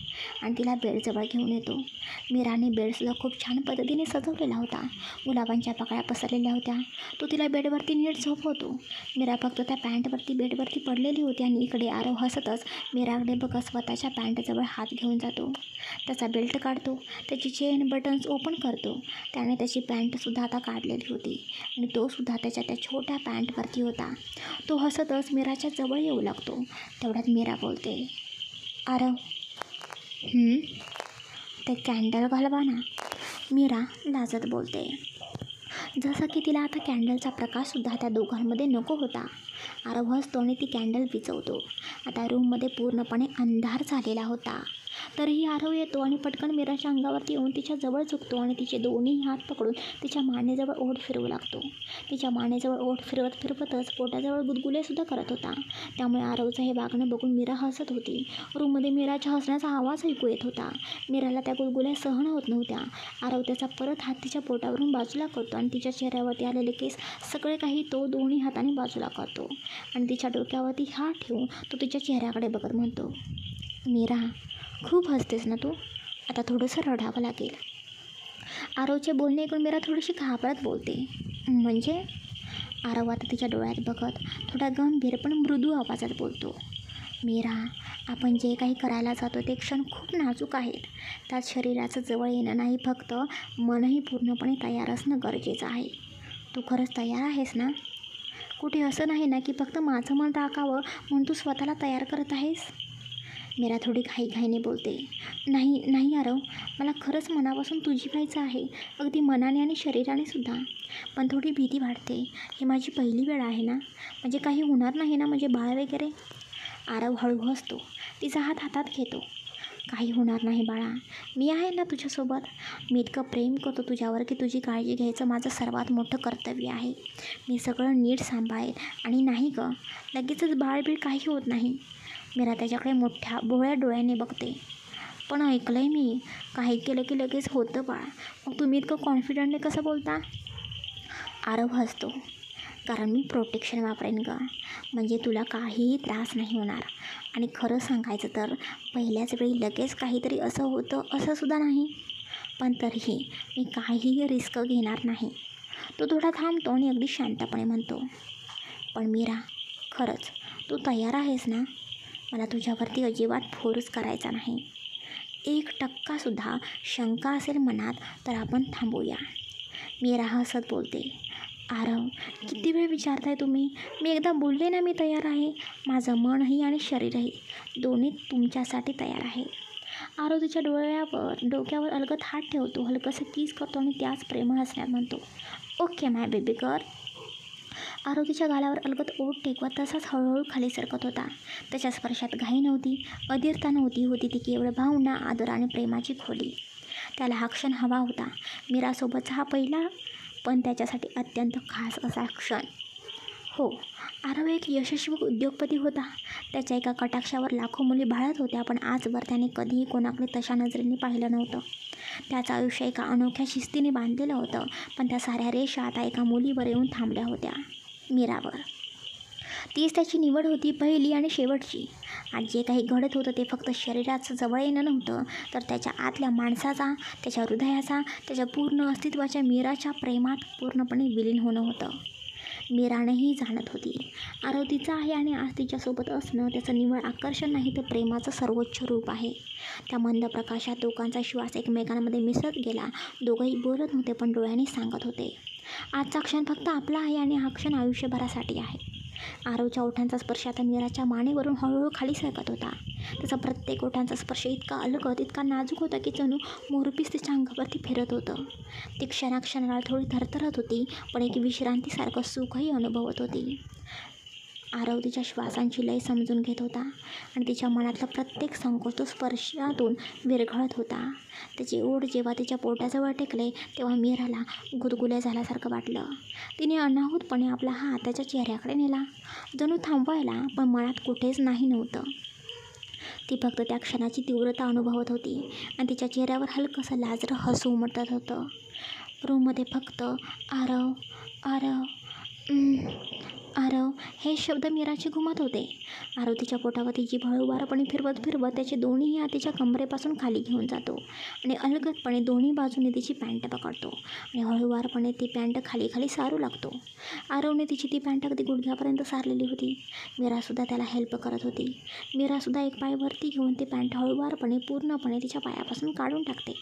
आणि तिला बेडजवळ घेऊन येतो. मीराने बेडसुद्धा खूप छान पद्धतीने सजवलेला होता. गुलाबांच्या पाकळ्या पसरलेल्या होत्या. तो तिला बेडवरती नीट झोपवतो. मीरा फक्त त्या पॅन्टवरती बेडवरती पडलेली होती आणि इकडे आरव हसतच मीराकडे बघत स्वतःच्या पॅन्टजवळ हात घेऊन जातो. त्याचा बेल्ट काढतो. त्याची चेन बटन्स ओपन करतो. त्याने त्याची पॅन्टसुद्धा आता काढलेली होती आणि तोसुद्धा त्याच्या त्या छोट्या पॅन्टवरती होता. तो हसतच मीराच्या जवळ येऊ लागतो. तेवढ्यात मीरा बोलते, आरव, ते कॅन्डल घालवा ना. मीरा लाजत बोलते. जसं की तिला आता कॅन्डलचा प्रकाशसुद्धा त्या दोघांमध्ये नको होता. आरव हसतो आणि ती कॅन्डल विझवतो. आता रूममध्ये पूर्णपणे अंधार झालेला होता. तरीही आरव येतो आणि पटकन मीराच्या अंगावरती येऊन तिच्या जवळ झुकतो आणि तिचे दोन्ही हात पकडून तिच्या मानेजवळ ओठ फिरवू लागतो. तिच्या मानेजवळ ओठ फिरवतच पोटाजवळ गुदगुलेसुद्धा करत होता. त्यामुळे आरवचं हे वागणं बघून मीरा हसत होती. रूममध्ये मीराच्या हसण्याचा आवाज ऐकू येत होता. मीराला त्या गुदगुल्या सहन होत नव्हत्या. आरव त्याचा परत हात तिच्या पोटावरून बाजूला करतो आणि तिच्या चेहऱ्यावरती आलेले केस सगळे काही तो दोन्ही हाताने बाजूला करतो आणि तिच्या डोक्यावरती हात ठेवून तो तिच्या चेहऱ्याकडे बघत म्हणतो, मीरा, खूप हसतेस ना तू, आता थोडंसं रडावं लागेल. आरवचे बोलणे ऐकून मीरा थोडीशी घाबरत बोलते, म्हणजे? आरव आता तिच्या डोळ्यात बघत थोडा गंभीर पण मृदू आवाजात बोलतो, मीरा, आपण जे काही करायला जातो ते क्षण खूप नाजूक आहेत. त्यात शरीराचं जवळ येणं नाही, फक्त मनही पूर्णपणे तयार असणं गरजेचं आहे. तू खरंच तयार आहेस ना? कुठे असं नाही ना की फक्त माझं मन राखावं म्हणून तू स्वतःला तयार करत आहेस? मीरा थोडी घाईघाईने बोलते. नाही नाही आरव, मला खरंच मनापासून तुझी व्हायचं आहे, अगदी मनाने आणि शरीराने सुद्धा. पण थोडी भीती वाटते. ही माझी पहिली वेळ आहे ना, म्हणजे काही होणार नाही ना, म्हणजे बाळ वगैरे. आरव हळू हसतो. तिचा हात हातात घेतो. काही होणार नाही बाळा, मी आहे ना तुझ्यासोबत. मी इतकं प्रेम करतो तुझ्यावर की तुझी काळजी घ्यायचं माझं सर्वात मोठं कर्तव्य आहे. मी सगळं नीट सांभाळेल. आणि नाही गं, लगेचच बाळबीळ काही होत नाही. मीरा त्याच्याकडे मोठ्या भोळ्या डोळ्याने बघते. पण ऐकलं आहे मी, काही केलं की लगेच होतं बाळ. मग तुम्ही इतकं कॉन्फिडंटली कसं बोलता? आरव हसतो. कारण मी प्रोटेक्शन वापरेन गं, म्हणजे तुला काहीही त्रास नाही होणार. आणि खरं सांगायचं तर पहिल्याच वेळी लगेच काहीतरी असं होतं असंसुद्धा नाही. पण तरीही मी काहीही रिस्क घेणार नाही. तो थोडा थांबतो आणि अगदी शांतपणे म्हणतो, पण मीरा, खरंच तू तयार आहेस ना? मला तुझ्यावरती अजिबात फोर्स करायचा नाही. 1% शंका असेल मनात तर आपण थांबूया. मीरा हसत बोलते. आरव, किती वेळ विचारताय तुम्ही? मी एकदा बोलले ना मी तयार आहे. माझं मनही आणि शरीरही दोन्ही तुमच्यासाठी तयार आहे. आरव तिच्या डोक्यावर अलगद हात ठेवतो, हलकंसं किस करतो आणि त्याच प्रेमळ हसण्यात म्हणतो, ओके माय बेबी गर्ल. आरव तिच्या गालावर अलगद ओठ टेकवत तसाच हळूहळू खाली सरकत होता. त्याच्या स्पर्शात घाई नव्हती, अधीरता नव्हती, होती ती केवळ भावना, आदर आणि प्रेमाची खोली. त्याला हा क्षण हवा होता. मीरासोबतचा हा पहिला पण त्याच्यासाठी अत्यंत खास असा क्षण. हो, आरव एक यशस्वी उद्योगपती होता. त्याच्या एका कटाक्षावर लाखो मुली भाळत होत्या, पण आजवर त्याने कधीही कोणाकडे तशा नजरेने पाहिलं नव्हतं. त्याचं आयुष्य एका अनोख्या शिस्तीने बांधलेलं होतं, पण त्या साऱ्या रेषा आता एका मुलीवर येऊन थांबल्या होत्या, मीरावर. तीच त्याची निवड होती, पहिली आणि शेवटची. आज जे काही घडत होतं ते फक्त शरीराचं जवळ येणं नव्हतं, तर त्याच्या आतल्या माणसाचा, त्याच्या हृदयाचा, त्याच्या पूर्ण अस्तित्वाच्या मीराच्या प्रेमात पूर्णपणे विलीन होणं होतं. मीरानेही जाणत होती, आरव तिचा आहे आणि आज तिच्यासोबत असणं त्याचं निव्वळ आकर्षण नाही तर प्रेमाचं सर्वोच्च रूप आहे. त्या मंद प्रकाशात दोघांचा श्वास एकमेकांमध्ये मिसळत गेला. दोघंही बोलत नव्हते, पण डोळ्यांनी सांगत होते, आजचा क्षण फक्त आपला आहे आणि हा क्षण आयुष्यभरासाठी आहे. आरवच्या ओठांचा स्पर्श आता मीराच्या मानेवरून हळूहळू खाली सरकत होता. त्याचा प्रत्येक ओठांचा स्पर्श इतका अलगद, इतका नाजूक होता की जणू मोरपीस तिच्या अंगावरती फिरत होतं. ती क्षणाक्षणाला थोडी थरथरत होती, पण एक विश्रांतीसारखं सुखही अनुभवत होती. आरव तिच्या श्वासांची लय समजून घेत होता आणि तिच्या मनातला प्रत्येक संकोच तो स्पर्शातून विरघळत होता. त्याचे ओठ जेव्हा तिच्या पोटाजवळ टेकले तेव्हा मीराला गुदगुल्या झाल्यासारखं वाटलं. तिने अनाहूतपणे आपला हात त्याच्या चेहऱ्याकडे नेला, जणू थांबवायला, पण मनात कुठेच नाही नव्हतं. ती फक्त त्या क्षणाची तीव्रता अनुभवत होती आणि तिच्या चेहऱ्यावर हलकंसं लाजरं हसू उमटत होतं. रूममध्ये फक्त आरव, आरव, आरव हे शब्द मीराचे घुमत होते. आरव तिच्या पोटावरती जीभ हळूवारपणे फिरवत फिरवत त्याचे दोन्ही हात तिच्या कमरेपासून खाली घेऊन जातो आणि अलगदपणे दोन्ही बाजूने तिची पॅन्ट पकडतो आणि हळूवारपणे ती पॅन्ट खाली खाली सारू लागतो. आरवने तिची ती पॅन्ट अगदी गुडघ्यापर्यंत सारलेली होती. मीरासुद्धा त्याला हेल्प करत होती. मीरासुद्धा एक पाय वरती घेऊन ती पॅन्ट हळूवारपणे पूर्णपणे तिच्या पायापासून काढून टाकते.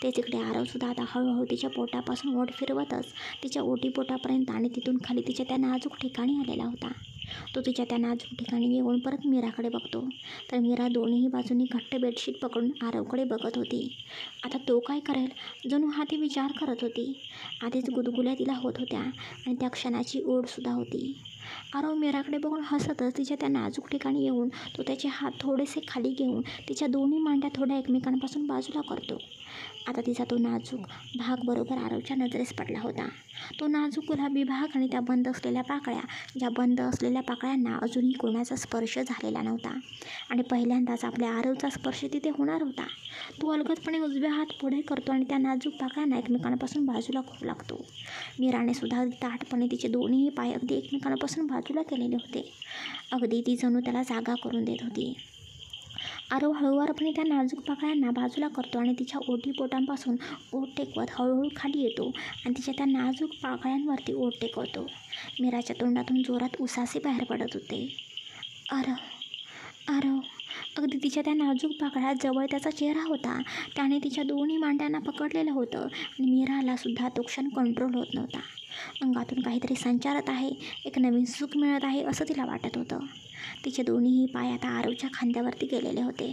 तेच इकडे आरवसुद्धा आता हळूहळू तिच्या पोटापासून ओठ फिरवतच तिच्या ओटीपोटापर्यंत आणि तिथून खाली तिच्या त्या नाजूक ठिकाणी आलेला होता. तो तिच्या त्या नाजूक ठिकाणी येऊन परत मीराकडे बघतो, तर मीरा दोन्ही बाजूंनी घट्ट बेडशीट पकडून आरवकडे बघत होती. आता तो काय करेल, जणू हा ती विचार करत होती. आधीच गुदगुल्या तिला होत होत्या आणि त्या क्षणाची ओढसुद्धा होती. आरव मीराकडे बघून हसतच तिच्या त्या नाजूक ठिकाणी येऊन तो त्याचे हात थोडेसे खाली घेऊन तिच्या दोन्ही मांड्या थोड्या एकमेकांपासून बाजूला करतो. आता तिचा तो नाजूक भाग बरोबर आरवच्या नजरेस पडला होता. तो नाजूक गुलाबी भाग आणि त्या बंद असलेल्या पाकळ्या, ज्या बंद असलेल्या पाकळ्यांना अजूनही कोणाचा स्पर्श झालेला नव्हता आणि पहिल्यांदाच आपल्या आरवचा स्पर्श तिथे होणार होता. तो अलगदपणे उजव्या हात पुढे करतो आणि त्या नाजूक पाकळ्यांना एकमेकांपासून बाजूला करू लागतो. मीराने सुद्धा ताठपणे तिचे दोन्ही पाय अगदी एकमेकांपासून बाजूला केलेले होते. अगदी ती जणू त्याला जागा करून देत होती. आरव हळूवारपणे त्या नाजूक पाकळ्यांना बाजूला करतो आणि तिच्या ओटीपोटांपासून ओठ टेकवत हळूहळू खाली येतो आणि तिच्या त्या नाजूक पाकळ्यांवरती ओठ टेकवतो. मीराच्या तोंडातून जोरात उसासे बाहेर पडत होते. आरव, आरव. अगदी तिच्या त्या नाजूक पाकळ्यात जवळ त्याचा चेहरा होता. त्याने तिच्या दोन्ही मांड्यांना पकडलेलं होतं आणि मीरालासुद्धा तो क्षण कंट्रोल होत नव्हता. अंगातून काहीतरी संचारत आहे, एक नवीन सुख मिळत आहे असं तिला वाटत होतं. तिचे दोन्हीही पाय आता आरवच्या खांद्यावरती गेलेले होते.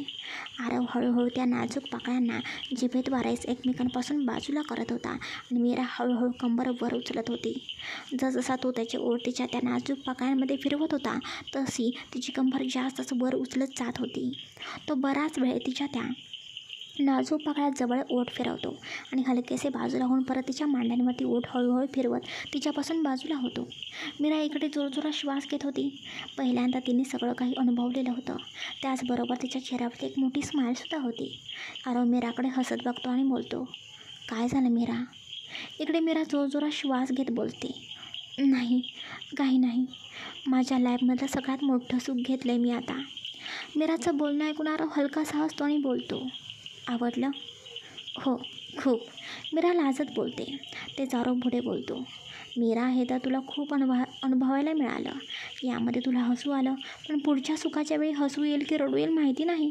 आरव हळूहळू त्या नाजूक पाकळ्यांना जिभेद्वारेच एकमेकांपासून बाजूला करत होता आणि मीरा हळूहळू कंबर वर उचलत होती. जसजसा तो त्याची ओठ तिच्या त्या नाजूक पाकळ्यांमध्ये फिरवत होता तशी तिची कंबर जास्तच वर उचलत जात होती. तो बराच वेळ तिच्या त्या नाजूक पाकळ्यात जवळ ओठ फिरवतो आणि हलकेसे बाजूला होऊन परत तिच्या मांड्यांवरती ओठ हळूहळू फिरवत तिच्यापासून बाजूला होतो. मीरा इकडे जोरजोरात श्वास घेत होती. पहिल्यांदा तिने सगळं काही अनुभवलेलं होतं. त्याचबरोबर तिच्या चेहऱ्यावरती एक मोठी स्माईलसुद्धा होती. आरव मीराकडे हसत बघतो आणि बोलतो, काय झालं मीरा? इकडे मीरा जोरजोरात श्वास घेत बोलते, नाही, काही नाही. माझ्या लाईफमधलं सगळ्यात मोठं सुख घेतलं आहे मी आता. मीराचं बोलणं ऐकून आरव हलकासा हसतो आणि बोलतो, आवडलं? हो, खूप. मीरा लाजत बोलते. तेच आरव पुढे बोलतो, मीरा हे तर तुला खूप अनुभवायला मिळालं. यामध्ये तुला हसू आलं, पण पुढच्या सुखाच्या वेळी हसू येईल की रडू येईल माहिती नाही.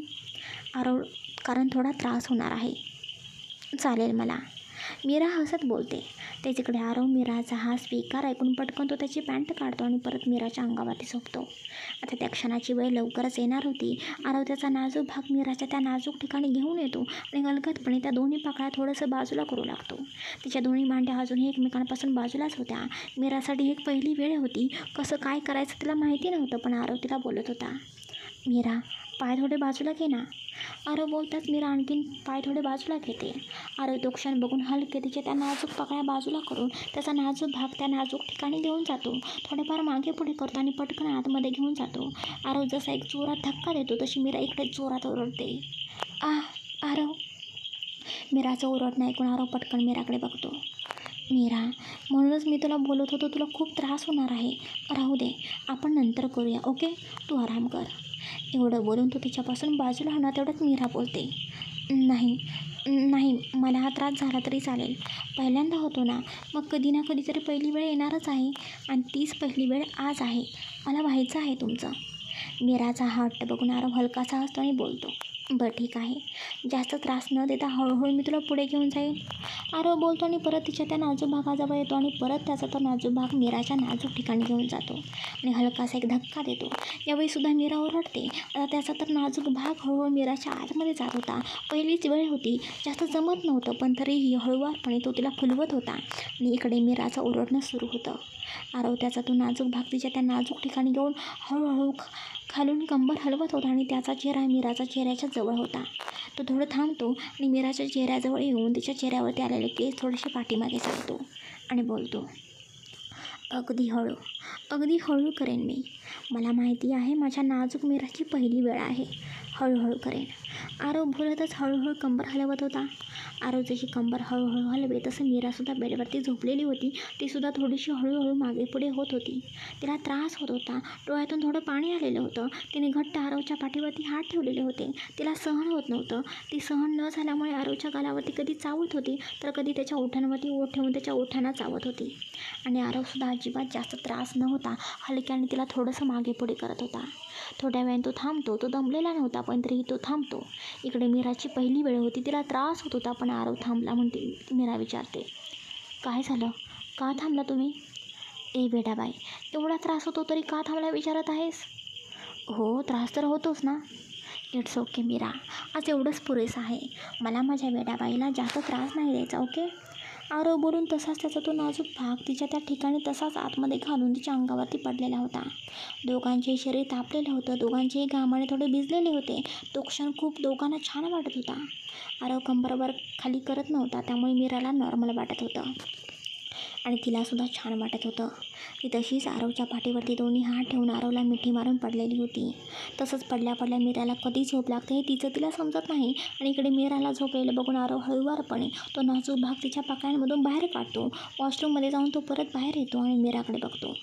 आरव, कारण थोडा त्रास होणार आहे. चालेल मला. मीरा हसत बोलते. त्याच्याकडे आरव मीराचा हा स्वीकार ऐकून पटकन तो त्याची पॅन्ट काढतो आणि परत मीराच्या अंगावरती झोपतो. आता त्या क्षणाची वेळ लवकरच येणार होती. आरव त्याचा नाजूक भाग मीराच्या त्या नाजूक ठिकाणी घेऊन येतो आणि अलगदपणे त्या दोन्ही पाकळ्या थोडंसं बाजूला करू लागतो. तिच्या दोन्ही मांड्या अजूनही एकमेकांपासून बाजूलाच होत्या. मीरासाठी एक पहिली वेळ होती. कसं काय करायचं तिला माहिती नव्हतं, पण आरव तिला बोलत होता, मीरा पाय थोडे बाजूला घे ना. आरव बोलताच मीरा आणखीन पाय थोडे बाजूला घेते. आरव तो क्षण बघून हलके तिच्या त्या नाजूक पाकळ्या बाजूला करून त्याचा नाजूक भाग त्या नाजूक ठिकाणी घेऊन जातो. थोडेफार मागे पुढे करतो आणि पटकन आतमध्ये घेऊन जातो. आरव जसा एक जोरात धक्का देतो तशी मीरा इकडे जोरात ओरडते, आरव. मीराचं ओरडणं ऐकून आरव पटकन मीराकडे बघतो. मीरा, म्हणूनच मी तुला बोलत होतो, तुला खूप त्रास होणार आहे. राहू दे, आपण नंतर करूया, ओके? तू आराम कर. एवढं बोलून तो तिच्यापासून बाजूला होणार तेवढ्यात मीरा बोलते, नाही नाही, मला हा त्रास झाला तरी चालेल. पहिल्यांदा होतो ना, मग कधी ना कधीतरी पहिली वेळ येणारच आहे आणि तीच पहिली वेळ आज आहे. मला व्हायचं आहे तुमचं. मीराचा हा हट्ट बघून आरव हलकासा हसतो आणि बोलतो, बरं ठीक आहे. जास्त त्रास न देता हळूहळू मी तुला पुढे घेऊन जाईल. आरव बोलतो आणि परत तिच्या त्या नाजूक भागाजवळ येतो आणि परत त्याचा तो नाजूक भाग मीराच्या नाजूक ठिकाणी घेऊन जातो आणि हलकासा एक धक्का देतो. यावेळीसुद्धा मीरा ओरडते. आता त्याचा तर नाजूक भाग हळूहळू मीराच्या आतमध्ये जात होता. पहिलीच वेळ होती, जास्त जमत नव्हतं, पण तरीही हळूवारपणे तो तिला फुलवत होता आणि इकडे मीराचं ओरडणं सुरू होतं. आरव त्याचा तो नाजूक भाग तिच्या त्या नाजूक ठिकाणी घेऊन हळूहळू खालून कंबर हलवत होता आणि त्याचा चेहरा मीराच्या चेहऱ्याच्या जवळ होता. तो थोडं थांबतो आणि मीराच्या चेहऱ्याजवळ येऊन तिच्या चेहऱ्यावरती आलेले केस थोडेसे पाठीमागे सांगतो आणि बोलतो, अगदी हळू करेन मी. मला माहिती आहे माझ्या नाजूक मीराची पहिली वेळ आहे. हळूहळू करेन. आरव बोलतच हळूहळू कंबर हलवत होता. आरव जशी कंबर हळूहळू हलवे तसं मीरासुद्धा बेडवरती झोपलेली होती. तीसुद्धा थोडीशी हळूहळू मागे पुढे होत होती. तिला त्रास होत होता. डोळ्यातून थोडं पाणी आलेलं होतं. तिने घट्ट आरवच्या पाठीवरती हात ठेवलेले होते. तिला सहन होत नव्हतं. ती सहन न झाल्यामुळे आरवच्या गालावरती कधी चावत होती तर कधी त्याच्या ओठांवरती ओठ ठेवून त्याच्या ओठांना चावत होती. आणि आरवसुद्धा अजिबात जास्त त्रास न होता हलक्याने तिला थोडंसं मागे पुढे करत होता. थोड्या वेळाने तो थांबतो. तो दमलेला नव्हता, पण तरीही तो थांबतो. इकडे मीराची पहिली वेळ होती. तिला त्रास होत होता, पण आरव थांबला म्हणते. मीरा विचारते, काय झालं? का थांबला तुम्ही? ए बेटाबाई, एवढा त्रास होतो तरी का थांबला विचारत आहेस? हो, त्रास तर होतोच ना. इट्स ओके मीरा, आज एवढंच पुरेसं आहे. मला माझ्या वेडाबाईला जास्त त्रास नाही द्यायचा, ओके? आरव बोलून तसाच त्याचा तो नाजूक भाग तिच्या त्या ठिकाणी तसाच आतमध्ये घालून तिच्या अंगावरती पडलेला होता. दोघांचेही शरीर तापलेलं होतं. दोघांचेही घामाने थोडे भिजलेले होते. तो क्षण खूप दोघांना छान वाटत होता. आरव कंबरवर खाली करत नव्हता, त्यामुळे मीराला नॉर्मल वाटत होतं आणि तिलासुद्धा छान वाटत होतं. ती तशीच आरवच्या पाठीवरती दोन्ही हात ठेवून आरवला मिठी मारून पडलेली होती. तसंच पडल्या पडल्या मीराला कधी झोप लागते हे तिचं तिला समजत नाही आणि इकडे मीराला झोपलेलं बघून आरव हळूवारपणे तो नाजूक भाग तिच्या पाकळ्यांमधून बाहेर काढतो. वॉशरूममध्ये जाऊन तो परत बाहेर येतो आणि मीराकडे बघतो.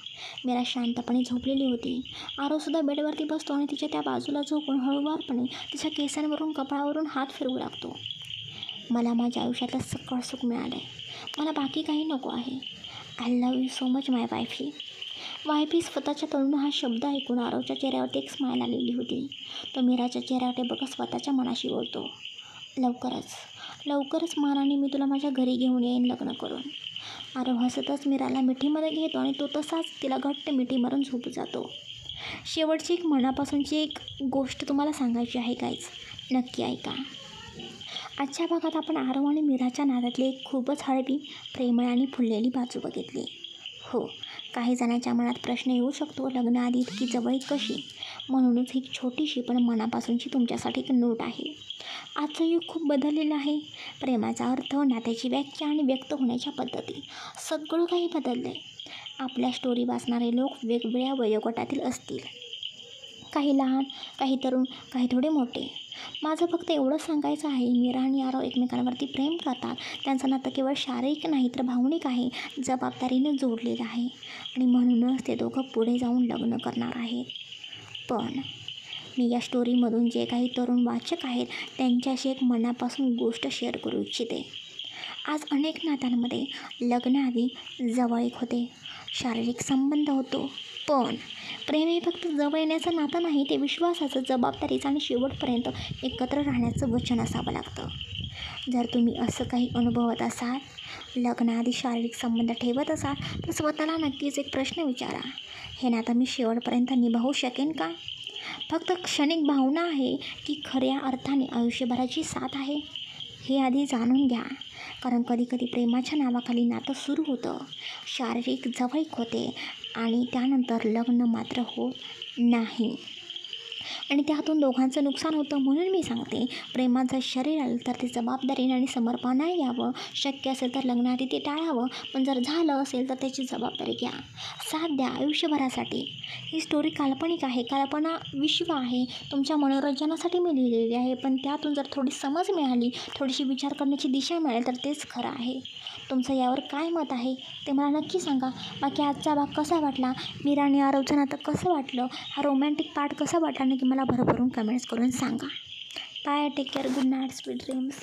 मीरा शांतपणे झोपलेली होती. आरवसुद्धा बेडवरती बसतो आणि तिच्या त्या बाजूला झोपून हळूवारपणे तिच्या केसांवरून कपाळावरून हात फिरवू लागतो. मला माझ्या आयुष्यातलं सगळं सुख मिळालं आहे. मला बाकी काही नको आहे. I love you so much my wifey. Wifey स्वतःच्या तोंडून हा शब्द ऐकून आरवच्या चेहऱ्यावरती एक स्माईल आलेली होती. तो मीराच्या चेहऱ्यावरती बघत स्वतःच्या मनाशी बोलतो, लवकरच मानाने मी तुला माझ्या घरी घेऊन येईन लग्न करून. आरव हसतच मीराला मिठीमध्ये घेतो आणि तो तसाच तिला घट्ट मिठी मारून झोपू जातो. शेवटची एक मनापासूनची एक गोष्ट तुम्हाला सांगायची आहे गाईज, नक्की ऐका. आजच्या भागात आपण आरव आणि मीराच्या नात्यातली एक खूपच हळवी, प्रेमळ आणि फुललेली बाजू बघितली. हो, काही जणांच्या मनात प्रश्न येऊ शकतो, लग्नाआधी इतकी जवळीक कशी? म्हणूनच ही छोटीशी पण मनापासूनची तुमच्यासाठी एक नोट आहे. आजचं युग खूप बदललेलं आहे. प्रेमाचा अर्थ, नात्याची व्याख्या आणि व्यक्त होण्याच्या पद्धती सगळं काही बदललं आहे. आपल्या स्टोरी वाचणारे लोक वेगवेगळ्या वयोगटातील असतील, काही लहान, काही तरुण, काही थोडे मोठे. माझं फक्त एवढं सांगायचं आहे, मीरा आणि आरव एकमेकांवरती प्रेम करतात. त्यांचं नातं केवळ शारीरिक नाही तर भावनिक आहे, जबाबदारीनं जोडलेलं आहे आणि म्हणूनच ते दोघं पुढे जाऊन लग्न करणार आहेत. पण मी या स्टोरीमधून जे काही तरुण वाचक आहेत त्यांच्याशी एक मनापासून गोष्ट शेअर करू इच्छिते. आज अनेक नात्यांमध्ये लग्नाआधी जवळीक होते, शारीरिक संबंध होतो, पण प्रेम हे फक्त जवळ येण्याचं नातं नाही, ते विश्वासाचं, जबाबदारीचं आणि शेवटपर्यंत एकत्र राहण्याचं वचन असावं लागतं. जर तुम्ही असं काही अनुभवत असाल, लग्नाआधी शारीरिक संबंध ठेवत असाल, तर स्वतःला नक्कीच एक प्रश्न विचारा, हे नातं मी शेवटपर्यंत निभावू शकेन का? फक्त क्षणिक भावना आहे की खऱ्या अर्थाने आयुष्यभराची साथ आहे? हे आधी जाणून घ्या, कारण कधीकधी प्रेमाच्या नावाखाली नातं सुरू होतं, शारीरिक जवळीक होते आणि त्यानंतर लग्न मात्र होत नाही आणि त्यातून दोघांचं नुकसान होतं. म्हणून मी सांगते, प्रेमात जर शरीर आलं तर ते जबाबदारीने आणि समर्पणाने घ्यावं. शक्य असेल तर लग्नाआधी ते टाळावं, पण जर झालं असेल तर त्याची जबाबदारी घ्या, साथ द्या आयुष्यभरासाठी. ही स्टोरी काल्पनिक आहे, कल्पना विश्व आहे, तुमच्या मनोरंजनासाठी मी लिहिलेली आहे, पण त्यातून जर थोडी समज मिळाली, थोडीशी विचार करण्याची दिशा मिळाली तर तेच खरं आहे. तुमचं यावर काय मत आहे ते मला नक्की सांगा. बाकी आजचा भाग कसा वाटला, मीरा आणि आरवचं नातं कसं वाटलं, हा रोमॅन्टिक पार्ट कसा वाटला, नक्की मला भरभरून कमेंट्स करून सांगा. Bye, take care, good night, sweet dreams.